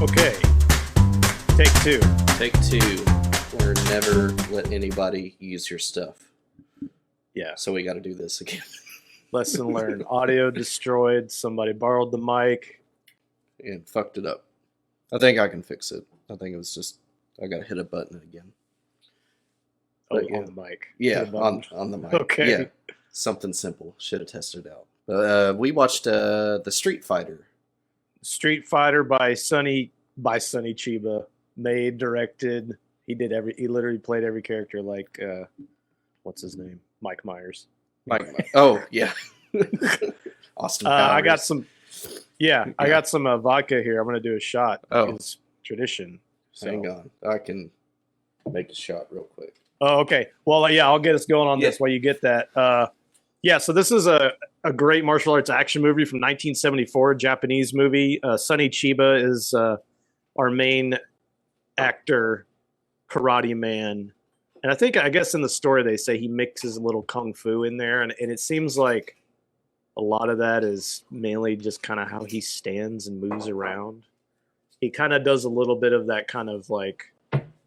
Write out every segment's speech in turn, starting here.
Okay, take two. Take two. Or never let anybody use your stuff. Yeah, So we got to do this again. lesson learned. Audio destroyed. Somebody borrowed the mic. And fucked it up. I think I can fix it. I think it was just, I got to hit a button again. Oh, But yeah. on the mic. Yeah, Hit a button. on the mic. Okay. Yeah, something simple. Should have tested it out. We watched the Street Fighter. Street Fighter by Sonny Chiba. Made, directed. He literally played every character like what's his name? Mike Myers. Oh, yeah. Austin Powers. I got some I got some vodka here. I'm gonna do a shot. Oh. It's tradition. So. Hang on. I can make a shot real quick. Oh, okay. Well, yeah, I'll get us going on this while you get that. So this is a great martial arts action movie from 1974, Japanese movie. Sonny Chiba is our main actor, karate man. And I guess in the story they say he mixes a little kung fu in there. And it seems like a lot of that is mainly just kind of how he stands and moves around. He kind of does a little bit of that kind of like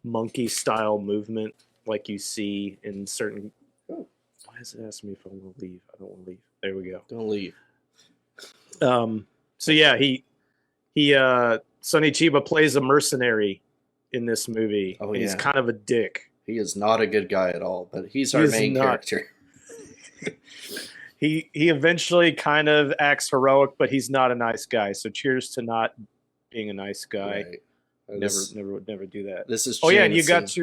monkey style movement like you see in certain... Oh, why is it asking me if I want to leave? I don't want to leave. There we go. Don't leave. So yeah, Sonny Chiba plays a mercenary in this movie. Oh, and he's yeah. kind of a dick. He is not a good guy at all, but he's our main character. He eventually kind of acts heroic, but he's not a nice guy. So cheers to not being a nice guy. Right. Never do that. This is and you Jameson. got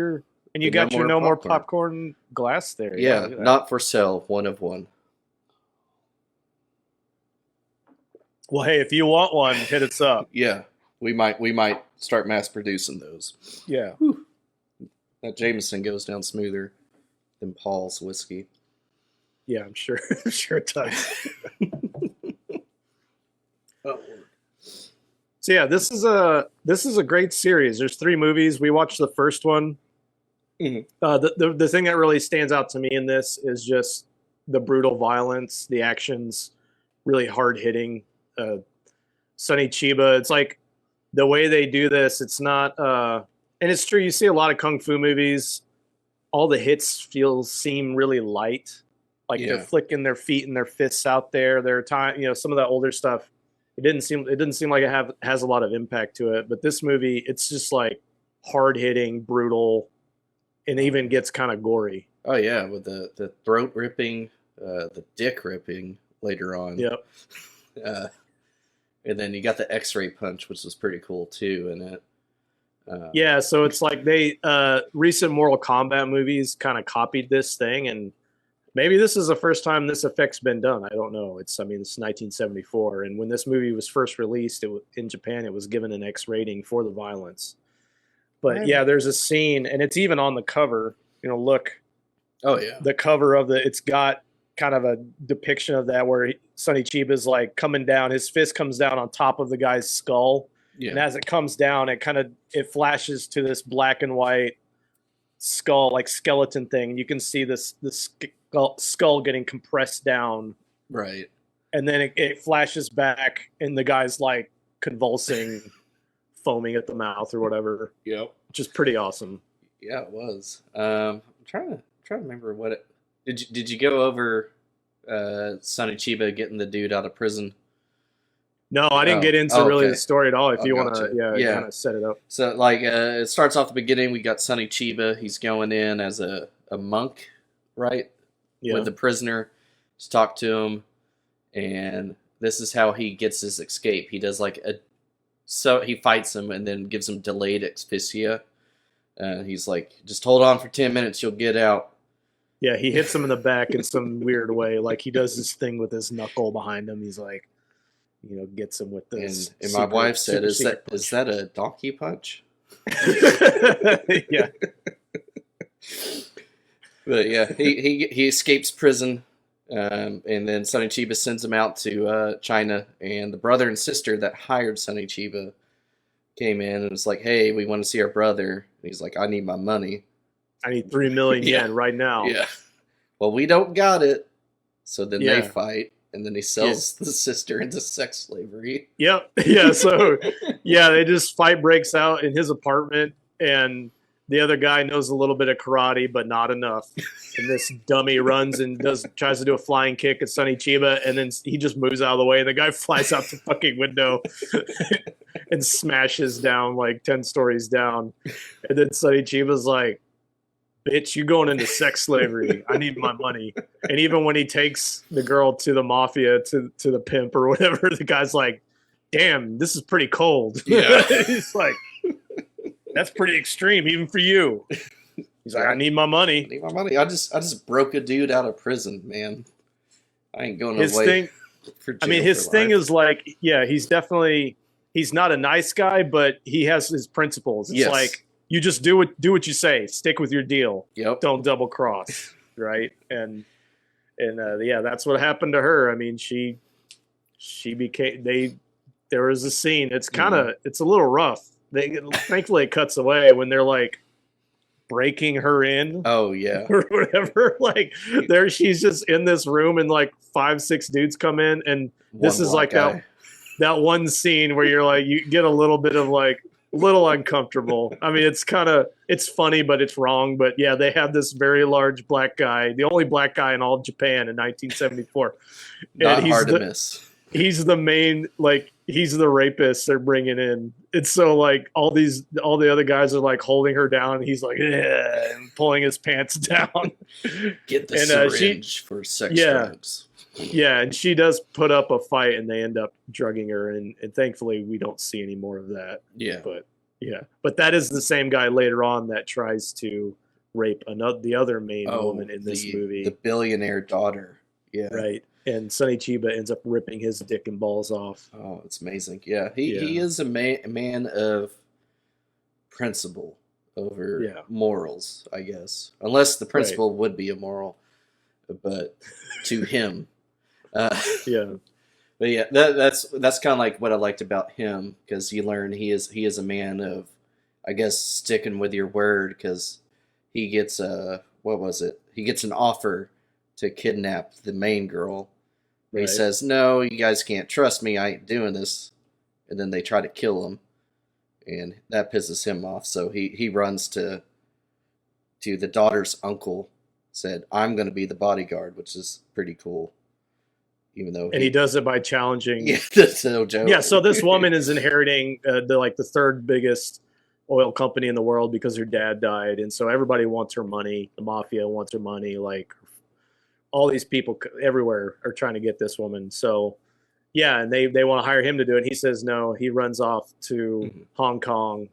your no more popcorn glass there. Yeah, not for sale. One of one. Well, hey, if you want one, hit us up. Yeah, we might start mass producing those. Yeah. Whew. That Jameson goes down smoother than Paul's whiskey. Yeah, I'm sure. I'm sure it does. Oh. So yeah, this is a great series. There's 3 movies. We watched the first one. Mhm. The thing that really stands out to me in this is just the brutal violence, the actions, really hard hitting. Sonny Chiba, it's like the way they do this. It's not, and it's true. You see a lot of kung fu movies. All the hits seem really light, like they're flicking their feet and their fists out there. They're some of that older stuff. It didn't seem like it has a lot of impact to it. But this movie, it's just like hard hitting, brutal, and even gets kind of gory. Oh yeah, with the throat ripping, the dick ripping later on. Yep. And then you got the X-ray punch, which was pretty cool too in it. So it's like they recent Mortal Kombat movies kind of copied this thing, and maybe this is the first time this effect's been done. I don't know. It's 1974, and when this movie was first released in Japan, it was given an X rating for the violence. But yeah, there's a scene, and it's even on the cover. Look. Oh yeah. The cover of it's got kind of a depiction of that where Sonny Chiba's like coming down. His fist comes down on top of the guy's skull. Yeah. And as it comes down, it flashes to this black and white skull, like skeleton thing. You can see the skull getting compressed down. Right. And then it flashes back, and the guy's like convulsing, foaming at the mouth or whatever. Yep. Which is pretty awesome. Yeah, it was. I'm trying to remember what it. Did you go over Sonny Chiba getting the dude out of prison? No, I didn't get into really the story at all. If you want to, kind of set it up. So, it starts off the beginning. We got Sonny Chiba. He's going in as a monk, right? Yeah. With the prisoner. Just talk to him, and this is how he gets his escape. He does so he fights him and then gives him delayed asphyxia. He's like, just hold on for 10 minutes, you'll get out. Yeah, he hits him in the back in some weird way. Like he does this thing with his knuckle behind him. He's like, gets him with this. And my wife said, "Is that a donkey punch?" Yeah. But yeah, he escapes prison, and then Sonny Chiba sends him out to China. And the brother and sister that hired Sonny Chiba came in and was like, "Hey, we want to see our brother." And he's like, "I need my money. I need 3 million yen right now." Yeah. Well, we don't got it. So then they fight. and then he sells the sister into sex slavery. Yep. Yeah. So, yeah, they just fight breaks out in his apartment, and the other guy knows a little bit of karate, but not enough. And this dummy runs and tries to do a flying kick at Sonny Chiba, and then he just moves out of the way, and the guy flies out the fucking window and smashes down like 10 stories down. And then Sonny Chiba's like, bitch, you going into sex slavery. I need my money. And even when he takes the girl to the mafia, to the pimp or whatever, the guy's like, damn, this is pretty cold. Yeah. He's like, that's pretty extreme, even for you. He's like, I need my money. I need my money. I just broke a dude out of prison, man. I ain't going His away thing, for jail. I mean, his thing is like, yeah, he's not a nice guy, but he has his principles. It's like, you just do what you say. Stick with your deal. Yep. Don't double cross, right? And yeah, that's what happened to her. I mean, she became there was a scene. It's it's a little rough. Thankfully it cuts away when they're like breaking her in. Oh yeah. Or whatever. Like she's just in this room and like 5-6 dudes come in, and this is like that one scene where you're like, you get a little bit of like little uncomfortable. I mean, it's funny, but it's wrong. But yeah, they have this very large black guy, the only black guy in all of Japan in 1974. Not and hard to miss. He's the main, like, he's the rapist they're bringing in. It's so like all the other guys are like holding her down, and he's like, and pulling his pants down. Get the syringe for sex drugs. Yeah, and she does put up a fight, and they end up drugging her, and thankfully we don't see any more of that. Yeah. But that is the same guy later on that tries to rape the other main woman in this movie. The billionaire daughter. Yeah. Right. And Sonny Chiba ends up ripping his dick and balls off. Oh, it's amazing. Yeah. He is a man of principle over morals, I guess. Unless the principle would be immoral. But to him. Yeah. But yeah, that's kind of like what I liked about him, because you learn he is a man of, I guess, sticking with your word, because he gets he gets an offer to kidnap the main girl. Right. He says, no, you guys can't trust me, I ain't doing this. And then they try to kill him, and that pisses him off. So he runs to the daughter's uncle, said, I'm going to be the bodyguard, which is pretty cool. Even though he does it by challenging. Yeah, that's no joke. Yeah, so this woman is inheriting the third biggest oil company in the world because her dad died, and so everybody wants her money. The mafia wants her money. Like, all these people everywhere are trying to get this woman. So yeah, and they want to hire him to do it. He says no. He runs off to Hong Kong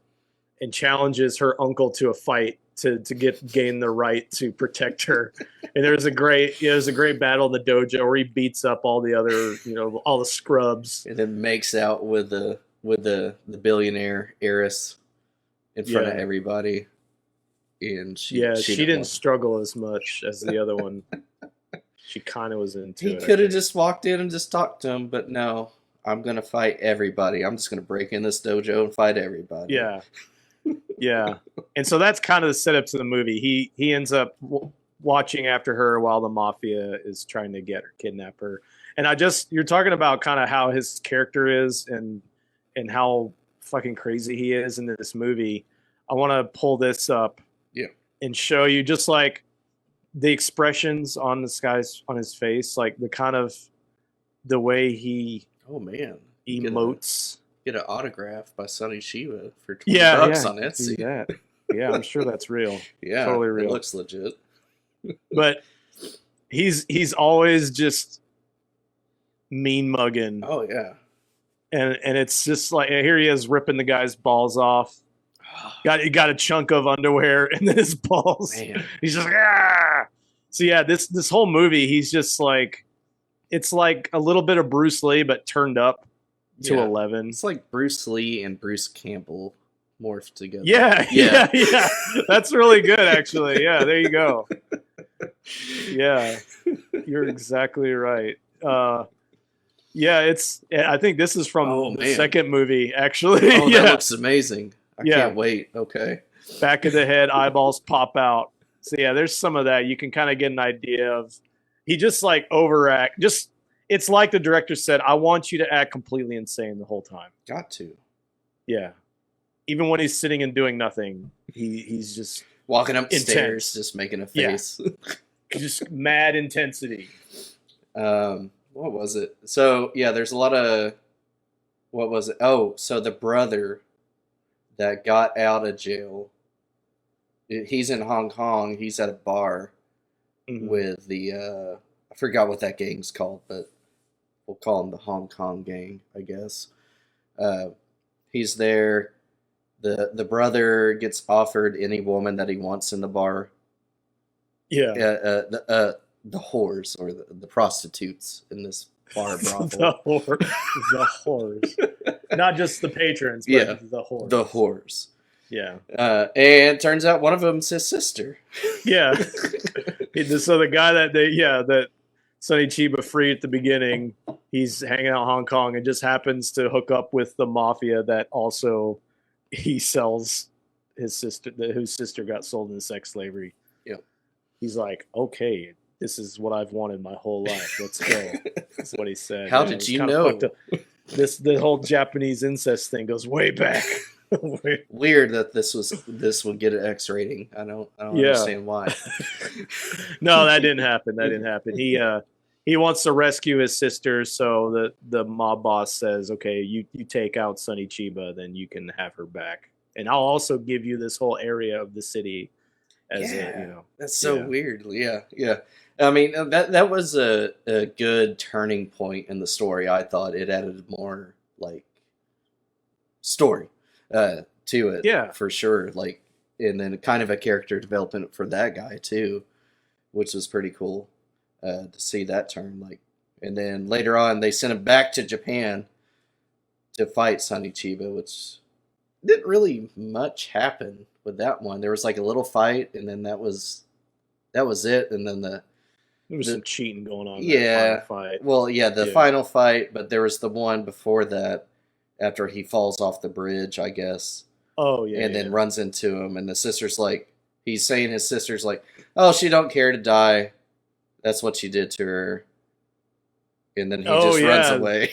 and challenges her uncle to a fight to gain the right to protect her. And there's a great battle in the dojo where he beats up all the other, all the scrubs, and then makes out with the billionaire heiress in front of everybody. And she didn't struggle as much as the other one. She kind of was into it. He could have just walked in and just talked to him, but no, I'm going to fight everybody. I'm just going to break in this dojo and fight everybody. Yeah. Yeah. And so that's kind of the setup to the movie. He ends up watching after her while the mafia is trying to kidnap her. And you're talking about kind of how his character is and how fucking crazy he is in this movie. I want to pull this up and show you just like the expressions on this guy's on his face, like the way he emotes. Get an autograph by Sonny Chiba for $20 on Etsy. That. Yeah, I'm sure that's real. Yeah, totally real. It looks legit. But he's always just mean mugging. Oh yeah. And it's just like, here he is ripping the guy's balls off. He got a chunk of underwear and then his balls. Man. He's just like, ah. So yeah, this whole movie, he's just like, it's like a little bit of Bruce Lee, but turned up to 11. It's like Bruce Lee and Bruce Campbell morphed together. Yeah. That's really good, actually. Yeah, there you go. Yeah, you're exactly right. I think this is from the second movie, actually. Oh, that looks amazing. I can't wait. Okay. Back of the head, eyeballs pop out. So yeah, there's some of that. You can kind of get an idea of, he just like overact. Just it's like the director said, I want you to act completely insane the whole time. Got to. Yeah. Even when he's sitting and doing nothing, he's just walking up the stairs, intense. just making a face. Just mad intensity. What was it? So yeah, there's a lot of what was it? Oh, so the brother that got out of jail, he's in Hong Kong. He's at a bar with the I forgot what that gang's called, but we'll call him the Hong Kong gang, I guess. He's there. The brother gets offered any woman that he wants in the bar. Yeah. The whores or the prostitutes in this bar brothel. the whores. Not just the patrons, but the whores. The whores. Yeah. And turns out one of them's his sister. Yeah. So the guy that Sonny Chiba freed at the beginning, he's hanging out in Hong Kong and just happens to hook up with the mafia that also he sells his sister, whose sister got sold into sex slavery. Yep. He's like, okay, this is what I've wanted my whole life. Let's go. That's what he said. How did you know? The whole Japanese incest thing goes way back. Weird that this would get an X rating. I don't understand why. No, that didn't happen. He wants to rescue his sister, so the mob boss says, okay, you take out Sonny Chiba, then you can have her back. And I'll also give you this whole area of the city as That's so weird. Yeah. I mean, that was a good turning point in the story. I thought it added more like story to it. Yeah, for sure. Like, and then kind of a character development for that guy too, which was pretty cool to see that turn. Like, and then later on, they sent him back to Japan to fight Sonny Chiba, which didn't really much happen with that one. There was like a little fight, and then that was it. And then there was some cheating going on. Yeah, that final fight. Well, yeah, the final fight, but there was the one before that, after he falls off the bridge, I guess. Oh yeah, and then runs into him, and the sister's like, he's saying his sister's like, oh, she don't care to die. That's what she did to her. And then he just runs away.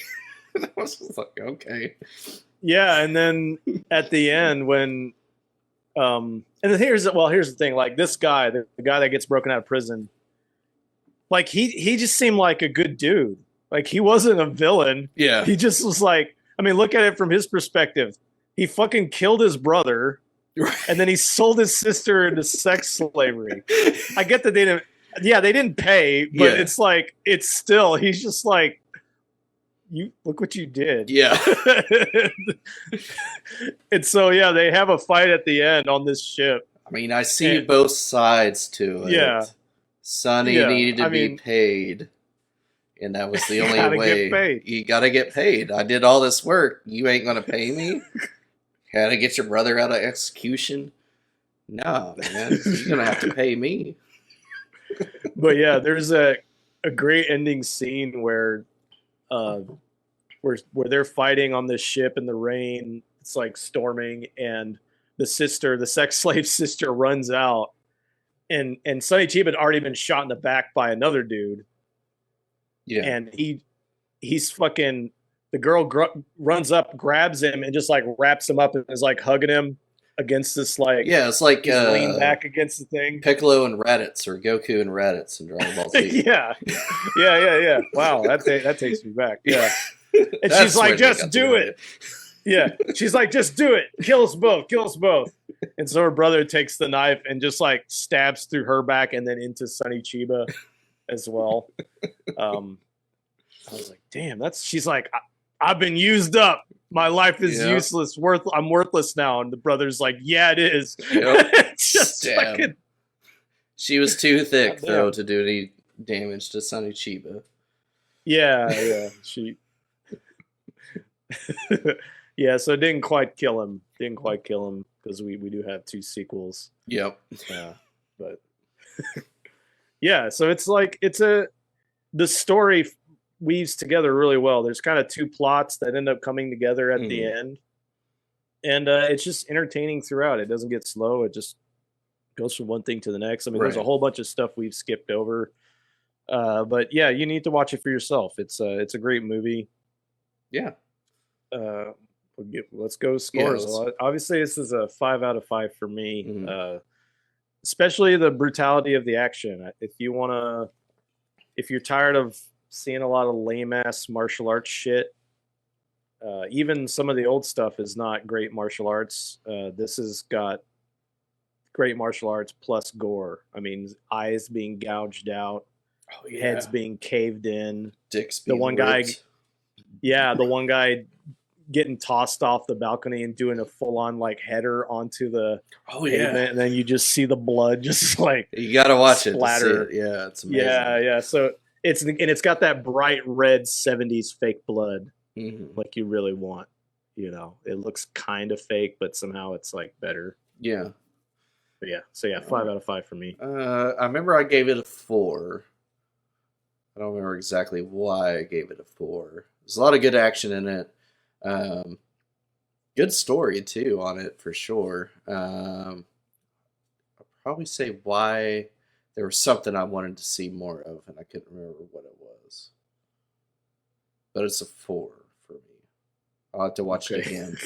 I was just like, okay. Yeah, and then at the end when and then here's the thing, like this guy, the guy that gets broken out of prison, like he just seemed like a good dude. Like he wasn't a villain. Yeah. He just was like, I mean, look at it from his perspective. He fucking killed his brother and then he sold his sister into sex slavery. I get that they didn't pay, but it's like, it's still, he's just like, you look what you did. Yeah. And so, yeah, they have a fight at the end on this ship. I mean, I see both sides to it. Yeah. Sonny needed to be paid. And that was the only way. You gotta get paid. I did all this work. You ain't gonna pay me? Had to get your brother out of execution? No, man. You're gonna have to pay me. But yeah, there's a great ending scene where they're fighting on this ship in the rain. It's like storming, and the sex slave sister runs out, and Sonny Chiba had already been shot in the back by another dude. Yeah, and he's fucking. The girl runs up, grabs him, and just like wraps him up and is like hugging him against this like. Yeah, it's like lean back against the thing. Piccolo and Raditz, or Goku and Raditz in Dragon Ball Z. yeah. Wow, that takes me back. Yeah, and she's like, just do it. Yeah, she's like, just do it. Kill us both. And so her brother takes the knife and just like stabs through her back and then into Sonny Chiba as well. I was like, damn, she's like, I've been used up. My life is useless. I'm worthless now. And the brother's like, yeah, it is. Yep. Just fucking... She was too thick though to do any damage to Sonny Chiba. Yeah. She. Yeah, so it didn't quite kill him. Because we do have 2 sequels. Yep. But yeah, so it's like the story weaves together really well. There's kind of 2 plots that end up coming together at the end, and it's just entertaining throughout. It doesn't get slow. It just goes from one thing to the next. I mean, there's a whole bunch of stuff we've skipped over. But yeah, you need to watch it for yourself. It's a great movie. Yeah. Let's go scores. let's- Obviously, this is a 5 out of 5 for me. Mhm. Especially the brutality of the action. If you're tired of seeing a lot of lame ass martial arts shit, even some of the old stuff is not great martial arts. This has got great martial arts plus gore. I mean, eyes being gouged out, Oh yeah. heads being caved in. Dicks The being one guy, ripped. yeah, the one guy getting tossed off the balcony and doing a full on like header onto the Oh pavement, and then you just see the blood just like You gotta watch splatter. it to see it. Yeah, it's amazing. Yeah. So it's got that bright red 70s fake blood Mhm. like you really want. It looks kind of fake, but somehow it's like better. Yeah. But yeah, so yeah, 5 out of 5 for me. I remember I gave it a 4. I don't remember exactly why I gave it a 4. There's a lot of good action in it. Good story too on it for sure. I'll probably say why there was something I wanted to see more of, and I couldn't remember what it was. But it's a 4 for me. I'll have to watch it again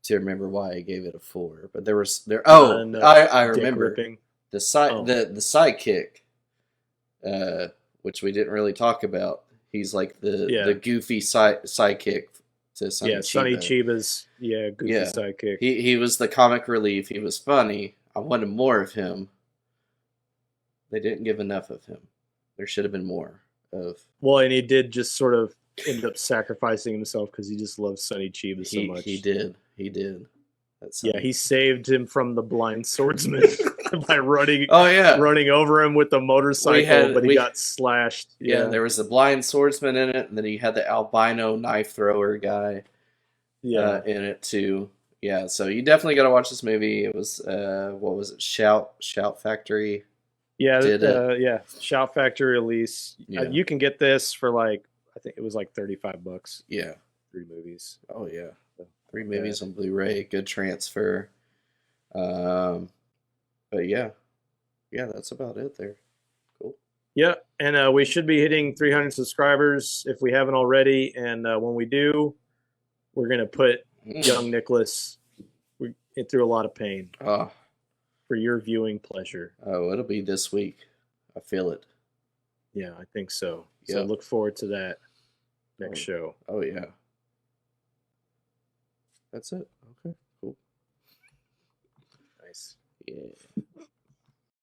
to remember why I gave it a 4. But there was there. Oh, I remember Ripping. the sidekick, which we didn't really talk about. He's like the goofy sidekick to Sonny Chiba. Sonny Chiba's goofy sidekick. He was the comic relief. He was funny. I wanted more of him. They didn't give enough of him. There should have been more of. Well, and he did just sort of end up sacrificing himself because he just loves Sonny Chiba so much. He did. He saved him from the blind swordsman by running. Oh yeah, running over him with the motorcycle, but he got slashed. Yeah, there was the blind swordsman in it, and then he had the albino knife thrower guy. In it too. Yeah, so you definitely got to watch this movie. It was what was it? Shout Factory. Yeah, Shout Factory release. Yeah. You can get this for like I think it was like $35. Yeah, 3 movies. Oh yeah, 3 movies on Blu-ray. Good transfer. But yeah, that's about it there. Cool. Yeah, and we should be hitting 300 subscribers if we haven't already. And when we do, we're gonna put young Nicholas through a lot of pain for your viewing pleasure. Oh, it'll be this week. I feel it. Yeah, I think so. So look forward to that next show. Oh yeah. That's it. Okay. Cool. Nice. Yeah.